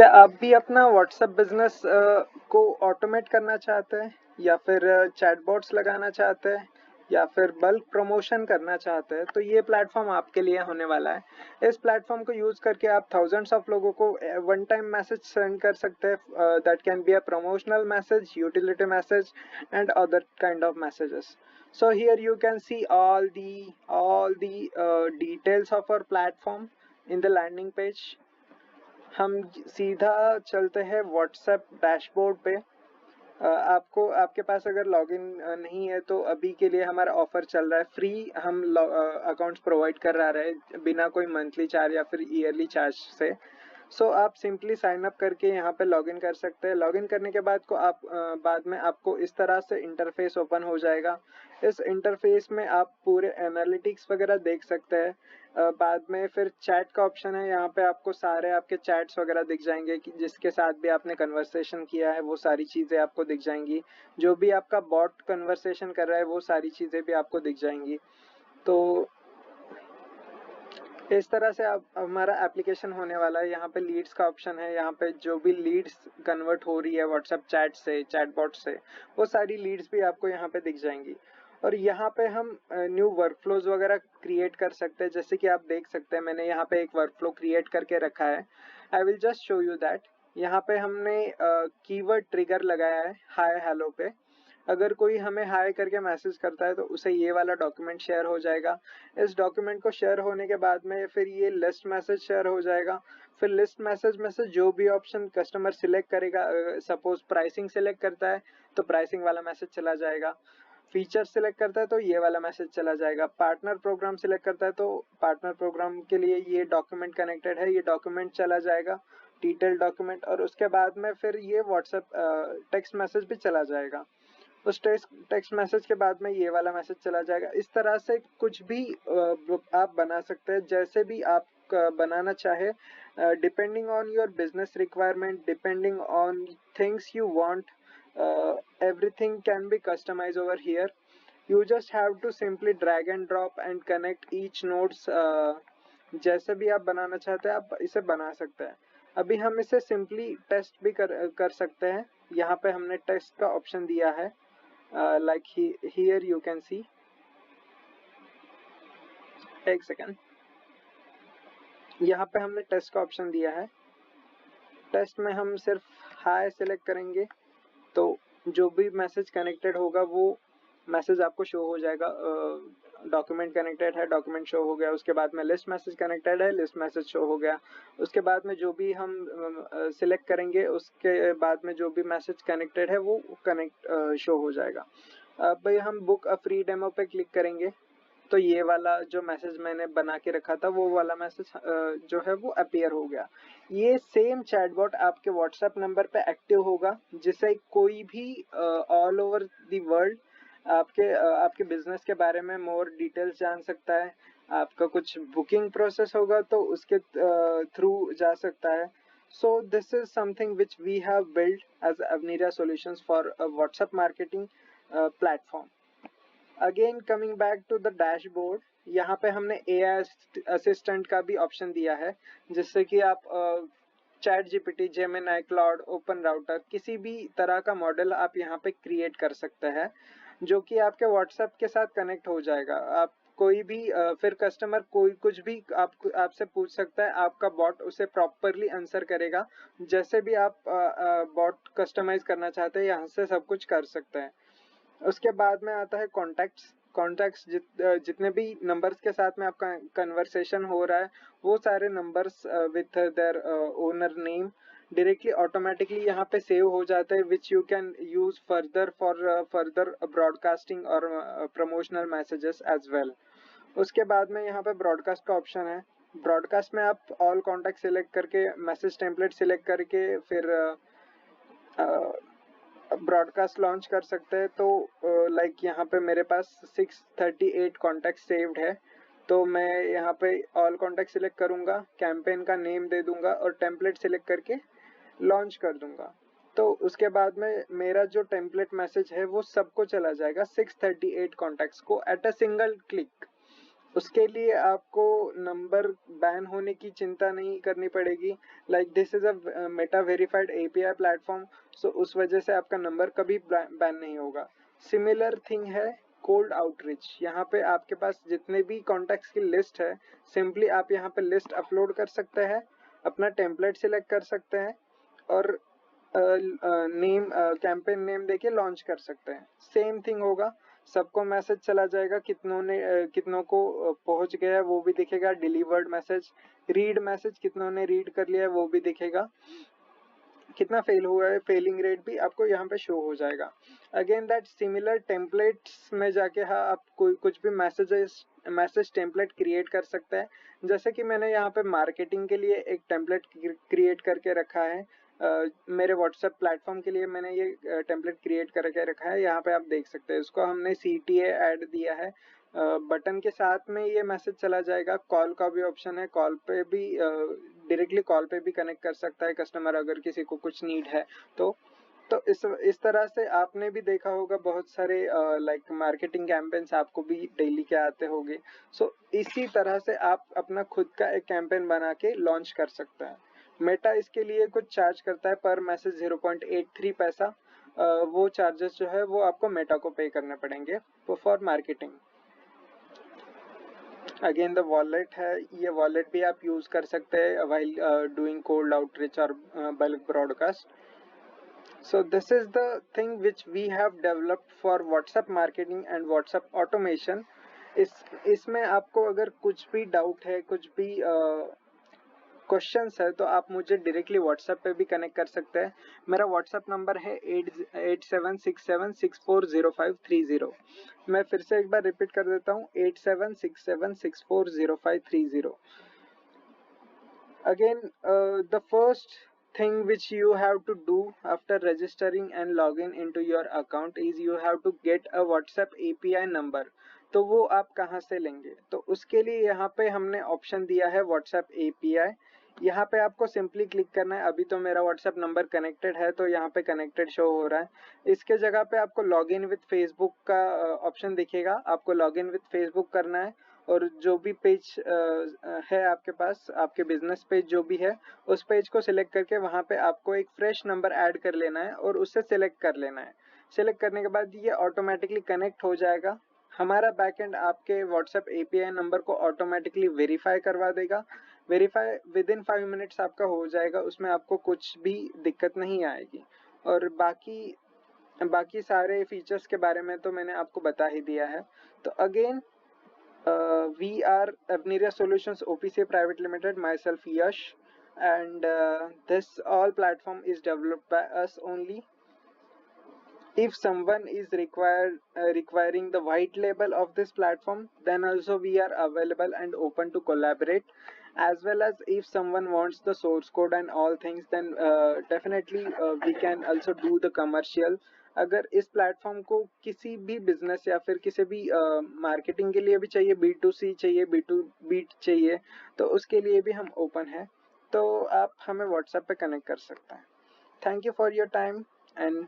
क्या आप भी अपना व्हाट्सएप बिजनेस को ऑटोमेट करना चाहते हैं या फिर चैटबॉट्स लगाना चाहते हैं या फिर बल्क प्रमोशन करना चाहते हैं तो ये प्लेटफॉर्म आपके लिए होने वाला है। इस प्लेटफॉर्म को यूज करके आप थाउजेंड्स ऑफ लोगों को वन टाइम मैसेज सेंड कर सकते हैं। That can be a promotional message, utility message and other kind of messages. So here you can see all the details of our platform in the landing page. हम सीधा चलते हैं WhatsApp dashboard पे। आपको आपके पास अगर लॉगिन नहीं है तो अभी के लिए हमारा ऑफर चल रहा है, फ्री हम अकाउंट्स प्रोवाइड कर रहे हैं बिना कोई मंथली चार्ज या फिर ईयरली चार्ज से। सो आप सिंपली साइन अप करके यहाँ पे लॉगिन कर सकते हैं। लॉगिन करने के बाद बाद में आपको इस तरह से इंटरफेस ओपन हो जाएगा। इस इंटरफेस में आप पूरे एनालिटिक्स वगैरह देख सकते हैं। बाद में फिर चैट का ऑप्शन है, यहाँ पे आपको सारे आपके चैट्स वगैरह दिख जाएंगे कि जिसके साथ भी आपने कन्वर्सेशन किया है वो सारी चीज़ें आपको दिख जाएंगी। जो भी आपका बॉट कन्वर्सेशन कर रहा है वो सारी चीज़ें भी आपको दिख जाएंगी। तो इस तरह से आप हमारा एप्लीकेशन होने वाला है। यहाँ पे लीड्स का ऑप्शन है, यहाँ पे जो भी लीड्स कन्वर्ट हो रही है व्हाट्सएप चैट से, चैटबॉट से, वो सारी लीड्स भी आपको यहाँ पे दिख जाएंगी। और यहाँ पे हम न्यू वर्कफ्लोज वगैरह क्रिएट कर सकते हैं। जैसे कि आप देख सकते हैं मैंने यहाँ पे एक वर्कफ्लो क्रिएट करके रखा है। I will just show you that. यहाँ पे हमने कीवर्ड ट्रिगर लगाया है हाय हेलो पे। अगर कोई हमें हाय करके मैसेज करता है तो उसे ये वाला डॉक्यूमेंट शेयर हो जाएगा। इस डॉक्यूमेंट को शेयर होने के बाद में फिर ये लिस्ट मैसेज शेयर हो जाएगा। फिर लिस्ट मैसेज में से जो भी ऑप्शन कस्टमर सिलेक्ट करेगा, सपोज प्राइसिंग सिलेक्ट करता है तो प्राइसिंग वाला मैसेज चला जाएगा। फीचर सिलेक्ट करता है तो ये वाला मैसेज चला जाएगा। पार्टनर प्रोग्राम सिलेक्ट करता है तो पार्टनर प्रोग्राम के लिए ये डॉक्यूमेंट कनेक्टेड है, ये डॉक्यूमेंट चला जाएगा, डिटेल डॉक्यूमेंट। और उसके बाद में फिर ये व्हाट्सएप टेक्स्ट मैसेज भी चला जाएगा। उस टेक्स्ट मैसेज के बाद में ये वाला मैसेज चला जाएगा। इस तरह से कुछ भी आप बना सकते हैं, जैसे भी आप बनाना चाहे, depending on your business requirement, depending on things you want, everything can be customized over here. You just have to simply drag and drop and connect each nodes. जैसे भी आप बनाना चाहते हैं आप इसे बना सकते हैं। अभी हम इसे सिंपली टेस्ट भी कर सकते हैं। यहाँ पे हमने टेस्ट का ऑप्शन दिया है। like here you can see, एक सेकेंड, यहाँ पे हमने टेस्ट का ऑप्शन दिया है। टेस्ट में हम सिर्फ हाय सेलेक्ट करेंगे तो जो भी मैसेज कनेक्टेड होगा वो मैसेज आपको शो हो जाएगा। डॉक्यूमेंट कनेक्टेड है, डॉक्यूमेंट शो हो गया। उसके बाद में लिस्ट मैसेज कनेक्टेड है, लिस्ट मैसेज शो हो गया। उसके बाद में जो भी हम सिलेक्ट करेंगे उसके बाद में जो भी मैसेज कनेक्टेड है वो कनेक्ट शो हो जाएगा। अब हम बुक अ फ्री डेमो पे क्लिक करेंगे तो ये वाला जो मैसेज मैंने बना के रखा था वो वाला मैसेज जो है वो अपीयर हो गया। ये सेम चैटबॉट आपके व्हाट्सएप नंबर पे एक्टिव होगा, जिससे कोई भी ऑल ओवर द वर्ल्ड आपके बिजनेस के बारे में मोर डिटेल्स जान सकता है। आपका कुछ बुकिंग प्रोसेस होगा तो उसके थ्रू जा सकता है। So this is something which we have build as Avanira solutions for WhatsApp marketing platform. Again coming back to the dashboard, यहाँ पे हमने एआई असिस्टेंट का भी ऑप्शन दिया है, जिससे कि आप chat GPT, Gemini, cloud, open router, किसी भी तरह का मॉडल आप यहाँ पे क्रिएट कर सकते हैं जो कि आपके व्हाट्सएप के साथ कनेक्ट हो जाएगा। आप कोई भी फिर कस्टमर कोई कुछ भी आपसे पूछ सकता है, आपका बॉट उसे प्रॉपरली आंसर करेगा। जैसे भी आप बॉट कस्टमाइज करना चाहते हैं यहाँ से सब कुछ कर सकते हैं। उसके बाद में आता है कॉन्टैक्ट्स। जितने भी नंबर्स के साथ में आपका कन्वर्सेशन हो रहा है वो सारे numbers with their owner name directly automatically यहाँ पे सेव हो जाते हैं, which you can use further for further broadcasting और प्रमोशनल मैसेजेस एज वेल। उसके बाद में यहाँ पे ब्रॉडकास्ट का ऑप्शन है। ब्रॉडकास्ट में आप ऑल कॉन्टैक्ट सिलेक्ट करके, मैसेज टेम्पलेट सिलेक्ट करके फिर ब्रॉडकास्ट लॉन्च कर सकते हैं। तो लाइक यहाँ पे मेरे पास 638 कॉन्टैक्ट सेव्ड है, तो मैं यहाँ पे ऑल कॉन्टैक्ट सिलेक्ट करूँगा, कैंपेन का नेम दे दूंगा और टेम्पलेट सिलेक्ट करके लॉन्च कर दूंगा। तो उसके बाद में मेरा जो टेम्पलेट मैसेज है वो सबको चला जाएगा, 638 कॉन्टैक्ट्स को एट अ सिंगल क्लिक। उसके लिए आपको नंबर बैन होने की चिंता नहीं करनी पड़ेगी। Like this is a Meta verified API platform, so उस वजह से आपका नंबर कभी बैन नहीं होगा। सिमिलर थिंग है कोल्ड आउटरीच। यहाँ पे आपके पास जितने भी कॉन्टैक्ट्स की लिस्ट है, सिंपली आप यहाँ पे लिस्ट अपलोड कर सकते हैं, अपना टेम्पलेट सिलेक्ट कर सकते हैं और नेम कैंपेन नेम देके लॉन्च कर सकते हैं। सेम थिंग होगा, सबको मैसेज चला जाएगा, कितनों को पहुंच गया है वो भी दिखेगा, डिलीवर्ड मैसेज, रीड मैसेज कितनों ने रीड कर लिया है वो भी दिखेगा, कितना फेल हुआ है फेलिंग रेट भी आपको यहाँ पे शो हो जाएगा। अगेन दैट सिमिलर टेम्पलेट्स में जाके हाँ आप कोई कुछ भी मैसेज टेम्पलेट क्रिएट कर सकते हैं। जैसे कि मैंने यहाँ पे मार्केटिंग के लिए एक टेम्पलेट क्रिएट करके रखा है। मेरे व्हाट्सएप प्लेटफॉर्म के लिए मैंने ये टेम्पलेट क्रिएट करके रखा है, यहाँ पे आप देख सकते हैं। इसको हमने CTA ऐड दिया है, बटन के साथ में ये मैसेज चला जाएगा। कॉल का भी ऑप्शन है, कॉल पे भी डायरेक्टली कॉल पे भी कनेक्ट कर सकता है कस्टमर अगर किसी को कुछ नीड है तो। इस तरह से आपने भी देखा होगा बहुत सारे लाइक मार्केटिंग कैंपेन्स आपको भी डेली के आते होंगे। सो इसी तरह से आप अपना खुद का एक कैंपेन बना के लॉन्च कर सकते हैं। मेटा इसके लिए कुछ चार्ज करता है पर मैसेज 0.83 पैसा। वो चार्जेस जो है वो आपको मेटा को पे करने पड़ेंगे for marketing. Again the wallet है, ये वॉलेट भी आप यूज कर सकते हैं व्हाइल डूइंग कोल्ड आउटरीच और bulk broadcast. So this is the thing which we have developed for WhatsApp marketing and WhatsApp automation. इसमें आपको अगर कुछ भी डाउट है, कुछ भी क्वेश्चंस है तो आप मुझे डायरेक्टली व्हाट्सएप पे भी कनेक्ट कर सकते हैं। मेरा व्हाट्सएप नंबर है 8767640530। मैं फिर से एक बार रिपीट कर देता हूँ, 8767640530। Again, the first thing which you have to do after registering and logging into your account is you have to get a WhatsApp API number। तो वो आप कहाँ से लेंगे? तो उसके लिए यहाँ पे हमने ऑप्शन दिया है WhatsApp API। यहाँ पे आपको सिंपली क्लिक करना है। अभी तो मेरा WhatsApp नंबर कनेक्टेड है तो यहाँ पे कनेक्टेड शो हो रहा है। इसके जगह पे आपको लॉग इन विथ फेसबुक का ऑप्शन दिखेगा, आपको लॉग इन विथ फेसबुक करना है और जो भी पेज है आपके पास, आपके बिजनेस पेज जो भी है, उस पेज को सिलेक्ट करके वहाँ पे आपको एक फ्रेश नंबर ऐड कर लेना है और उससे सिलेक्ट कर लेना है। सिलेक्ट करने के बाद ये ऑटोमेटिकली कनेक्ट हो जाएगा। हमारा बैकएंड आपके व्हाट्सएप API नंबर को ऑटोमेटिकली वेरीफाई करवा देगा। वेरीफाई विद इन 5 मिनट्स आपका हो जाएगा, उसमें आपको कुछ भी दिक्कत नहीं आएगी। और बाकी सारे फीचर्स के बारे में तो मैंने आपको बता ही दिया है। तो again, we are Avneria Solutions OPC Private Limited, myself Yash, and this all platform is developed by us only. If someone is requiring the white label of this platform, then also we are available and open to collaborate. As well as if someone wants the source code and all things, then definitely we can also do the commercial। अगर इस platform को किसी भी business या फिर किसी भी marketing के लिए भी चाहिए, B2C चाहिए, B2B चाहिए, तो उसके लिए भी हम ओपन है। तो आप हमें व्हाट्सएप पे कनेक्ट कर सकते हैं। Thank you for your time and